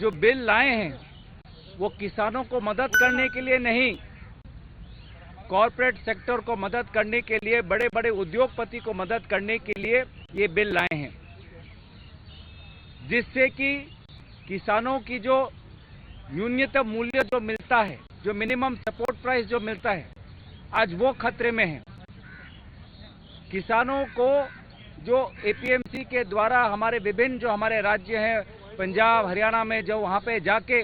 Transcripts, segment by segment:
जो बिल लाए हैं वो किसानों को मदद करने के लिए नहीं, कॉरपोरेट सेक्टर को मदद करने के लिए, बड़े बड़े उद्योगपति को मदद करने के लिए ये बिल लाए हैं, जिससे कि किसानों की जो न्यूनतम मूल्य जो मिलता है, जो मिनिमम सपोर्ट प्राइस जो मिलता है, आज वो खतरे में है। किसानों को जो एपीएमसी के द्वारा हमारे विभिन्न जो हमारे राज्य हैं, पंजाब हरियाणा में, जो वहाँ पे जाके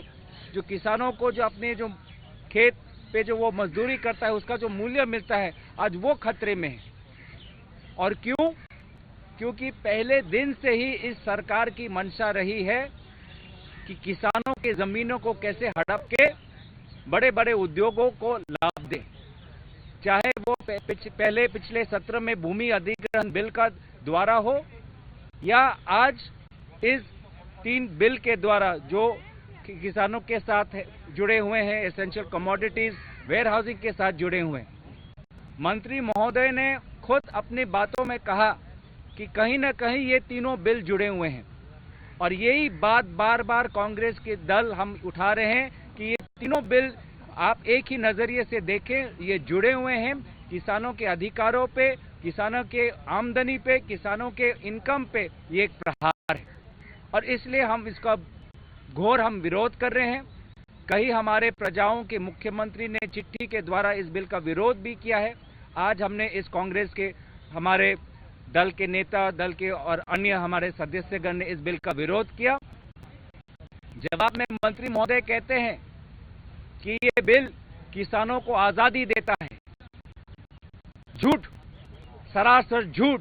जो किसानों को जो अपने जो खेत पे जो वो मजदूरी करता है उसका जो मूल्य मिलता है, आज वो खतरे में है। और क्यों? क्योंकि पहले दिन से ही इस सरकार की मंशा रही है कि किसानों के जमीनों को कैसे हड़प के बड़े बड़े उद्योगों को लाभ दे, चाहे वो पहले पिछले सत्र में भूमि अधिग्रहण बिल का द्वारा हो या आज इस 3 बिल के द्वारा जो किसानों के साथ जुड़े हुए हैं, एसेंशियल कमोडिटीज वेयर हाउसिंग के साथ जुड़े हुए हैं। मंत्री महोदय ने खुद अपनी बातों में कहा कि कहीं न कहीं ये तीनों बिल जुड़े हुए हैं, और यही बात बार बार कांग्रेस के दल हम उठा रहे हैं कि ये तीनों बिल आप एक ही नजरिए से देखें, ये जुड़े हुए हैं किसानों के अधिकारों पे, किसानों के आमदनी पे, किसानों के इनकम पे ये एक प्रहार है, और इसलिए हम इसका घोर विरोध कर रहे हैं। कई हमारे प्रजाओं के मुख्यमंत्री ने चिट्ठी के द्वारा इस बिल का विरोध भी किया है। आज हमने इस कांग्रेस के हमारे दल के नेता, दल के और अन्य हमारे सदस्यगण ने इस बिल का विरोध किया। जवाब में मंत्री महोदय कहते हैं कि ये बिल किसानों को आजादी देता है। झूठ, सरासर झूठ।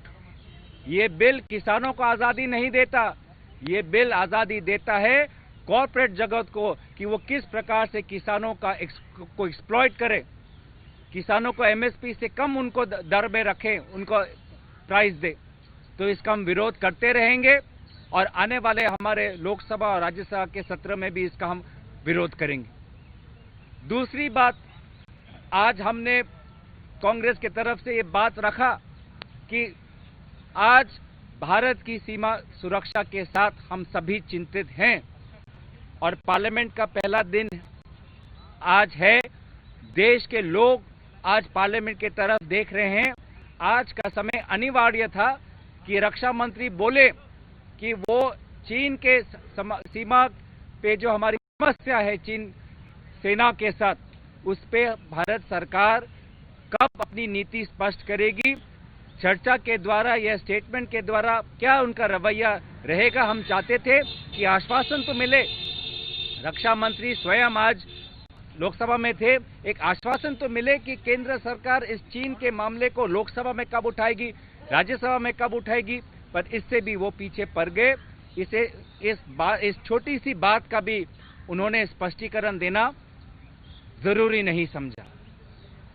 ये बिल किसानों को आजादी नहीं देता, ये बिल आजादी देता है कॉर्पोरेट जगत को कि वो किस प्रकार से किसानों को एक्सप्लॉइट करे, किसानों को एमएसपी से कम उनको दर में रखे, उनको प्राइस दे। तो इसका हम विरोध करते रहेंगे और आने वाले हमारे लोकसभा और राज्यसभा के सत्र में भी इसका हम विरोध करेंगे। दूसरी बात, आज हमने कांग्रेस की तरफ से ये बात रखा कि आज भारत की सीमा सुरक्षा के साथ हम सभी चिंतित हैं और पार्लियामेंट का पहला दिन आज है। देश के लोग आज पार्लियामेंट की तरफ देख रहे हैं। आज का समय अनिवार्य था कि रक्षा मंत्री बोले कि वो चीन के सीमा पे जो हमारी समस्या है चीन सेना के साथ, उस पे भारत सरकार कब अपनी नीति स्पष्ट करेगी, चर्चा के द्वारा या स्टेटमेंट के द्वारा क्या उनका रवैया रहेगा। हम चाहते थे कि आश्वासन तो मिले, रक्षा मंत्री स्वयं आज लोकसभा में थे, एक आश्वासन तो मिले कि केंद्र सरकार इस चीन के मामले को लोकसभा में कब उठाएगी, राज्यसभा में कब उठाएगी, पर इससे भी वो पीछे पड़ गए। इस छोटी सी बात का भी उन्होंने स्पष्टीकरण देना जरूरी नहीं समझा।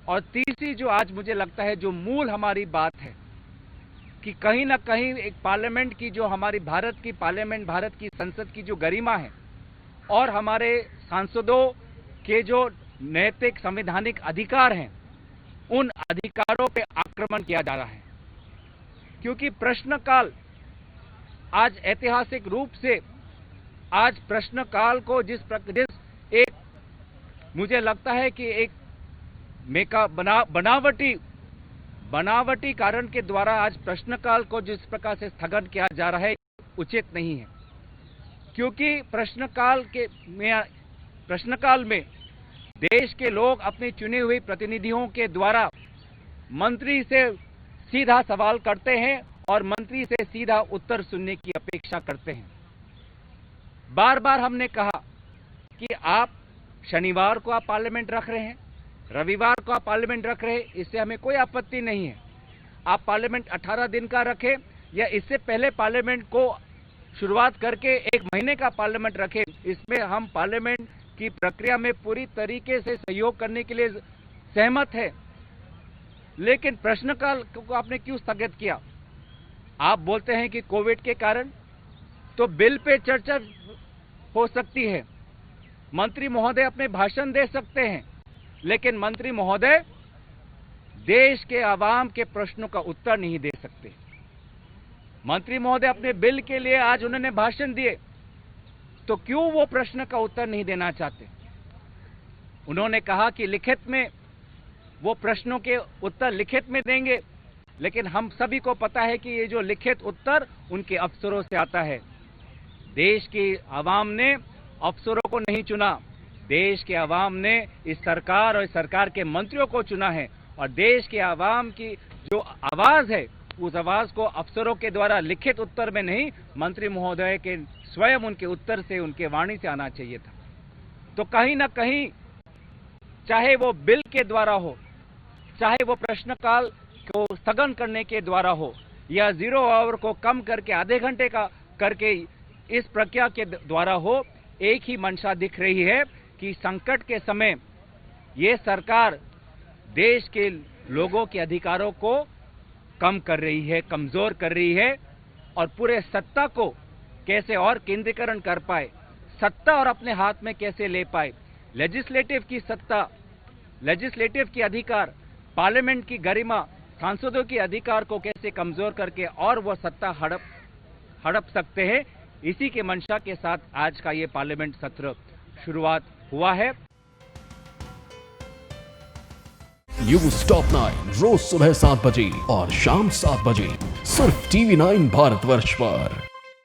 और तीसरी जो आज मुझे लगता है जो मूल हमारी बात है कि कहीं ना कहीं एक पार्लियामेंट की जो हमारी भारत की पार्लियामेंट, भारत की संसद की जो गरिमा है और हमारे सांसदों के जो नैतिक संवैधानिक अधिकार हैं, उन अधिकारों पे आक्रमण किया जा रहा है। क्योंकि प्रश्नकाल आज ऐतिहासिक रूप से आज प्रश्नकाल को जिस एक मुझे लगता है कि एक बनावटी कारण के द्वारा आज प्रश्नकाल को जिस प्रकार से स्थगन किया जा रहा है उचित नहीं है। क्योंकि प्रश्नकाल में देश के लोग अपने चुने हुए प्रतिनिधियों के द्वारा मंत्री से सीधा सवाल करते हैं और मंत्री से सीधा उत्तर सुनने की अपेक्षा करते हैं। बार बार हमने कहा कि आप शनिवार को आप पार्लियामेंट रख रहे हैं, रविवार को आप पार्लियामेंट रख रहे हैं, इससे हमें कोई आपत्ति नहीं है। आप पार्लियामेंट 18 दिन का रखें या इससे पहले पार्लियामेंट को शुरुआत करके 1 महीने का पार्लियामेंट रखें, इसमें हम पार्लियामेंट की प्रक्रिया में पूरी तरीके से सहयोग करने के लिए सहमत है। लेकिन प्रश्नकाल को आपने क्यों स्थगित किया? आप बोलते हैं कि कोविड के कारण, तो बिल पे चर्चा हो सकती है, मंत्री महोदय अपने भाषण दे सकते हैं, लेकिन मंत्री महोदय देश के आवाम के प्रश्नों का उत्तर नहीं दे सकते। मंत्री महोदय अपने बिल के लिए आज उन्होंने भाषण दिए, तो क्यों वो प्रश्न का उत्तर नहीं देना चाहते? उन्होंने कहा कि लिखित में वो प्रश्नों के उत्तर लिखित में देंगे, लेकिन हम सभी को पता है कि ये जो लिखित उत्तर उनके अफसरों से आता है। देश की आवाम ने अफसरों को नहीं चुना, देश के आवाम ने इस सरकार और इस सरकार के मंत्रियों को चुना है, और देश के आवाम की जो आवाज है उस आवाज को अफसरों के द्वारा लिखित उत्तर में नहीं, मंत्री महोदय के स्वयं उनके उत्तर से, उनके वाणी से आना चाहिए था। तो कहीं ना कहीं चाहे वो बिल के द्वारा हो, चाहे वो प्रश्नकाल को स्थगन करने के द्वारा हो, या 0 आवर को कम करके आधे घंटे का करके इस प्रक्रिया के द्वारा हो, एक ही मंशा दिख रही है कि संकट के समय ये सरकार देश के लोगों के अधिकारों को कम कर रही है, कमजोर कर रही है, और पूरे सत्ता को कैसे और केंद्रीकरण कर पाए, सत्ता और अपने हाथ में कैसे ले पाए, लेजिस्लेटिव की सत्ता, लेजिस्लेटिव की अधिकार, पार्लियामेंट की गरिमा, सांसदों के अधिकार को कैसे कमजोर करके और वो सत्ता हड़प सकते हैं, इसी के मंशा के साथ आज का ये पार्लियामेंट सत्र शुरुआत हुआ है। न्यूज टॉप 9 रोज सुबह 7 बजे और शाम 7 बजे सिर्फ TV9 भारतवर्ष पर।